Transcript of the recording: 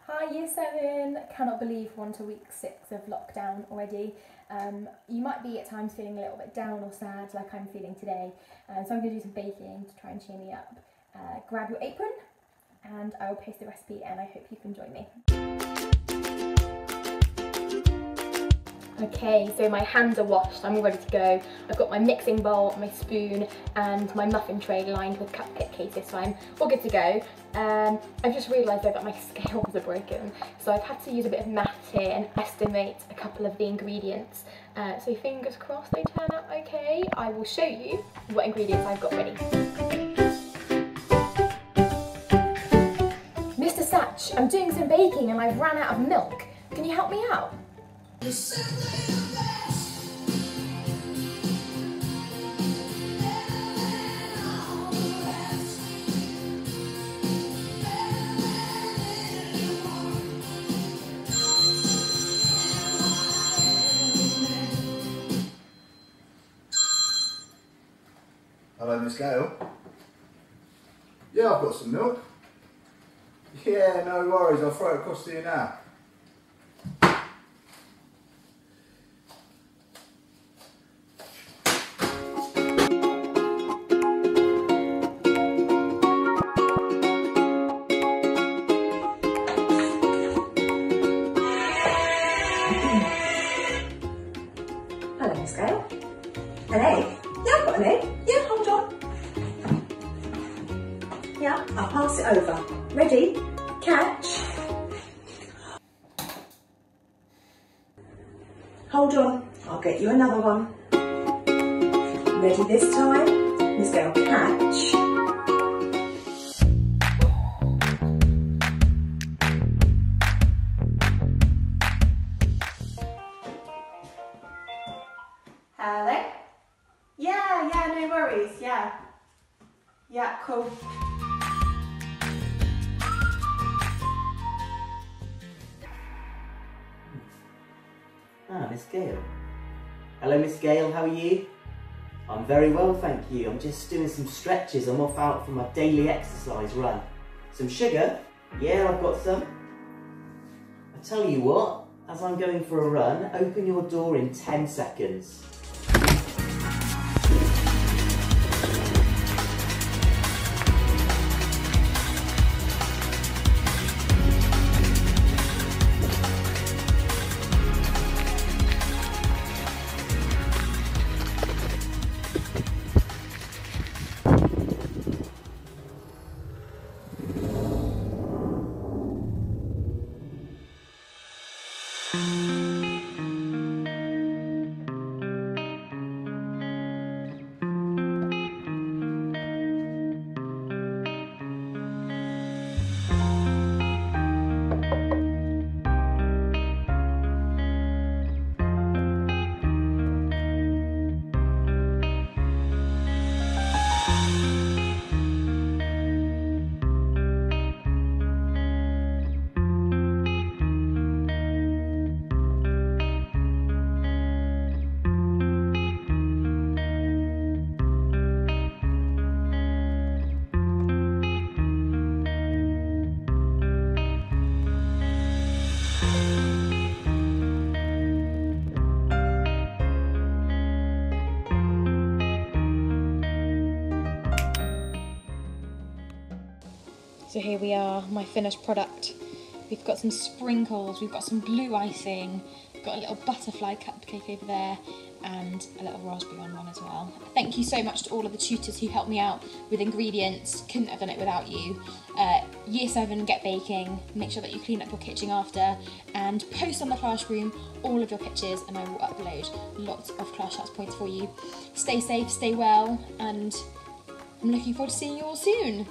Hi Year 7, cannot believe we're on to week 6 of lockdown already. You might be at times feeling a little bit down or sad like I'm feeling today, so I'm going to do some baking to try and cheer me up. Grab your apron and I will post the recipe and I hope you can join me. Okay, so my hands are washed, I'm all ready to go. I've got my mixing bowl, my spoon and my muffin tray lined with cupcake cases, so I'm all good to go. I've just realised though that my scales are broken, so I've had to use a bit of maths here and estimate a couple of the ingredients. So fingers crossed they turn out okay. I will show you what ingredients I've got ready. Mr. Satch, I'm doing some baking and I've ran out of milk. Can you help me out? Hello, Miss Gale. Yeah, I've got some milk. Yeah, no worries, I'll throw it across to you now. Hello, Miss Gale. An egg? Yeah, I've got an egg. Yeah, hold on. Yeah, I'll pass it over. Ready? Catch. Hold on, I'll get you another one. Ready this time? Miss Gale, catch. Hello? Yeah, no worries, yeah. Yeah, cool. Ah, Miss Gale. Hello, Miss Gale, how are you? I'm very well, thank you. I'm just doing some stretches. I'm off out for my daily exercise run. Some sugar? Yeah, I've got some. I tell you what, as I'm going for a run, open your door in 10 seconds. So here we are, my finished product. We've got some sprinkles, we've got some blue icing, we've got a little butterfly cupcake over there and a little raspberry on one as well. Thank you so much to all of the tutors who helped me out with ingredients. Couldn't have done it without you. Year 7, get baking, make sure that you clean up your kitchen after and post on the classroom all of your pictures and I will upload lots of class shots points for you. Stay safe, stay well and I'm looking forward to seeing you all soon.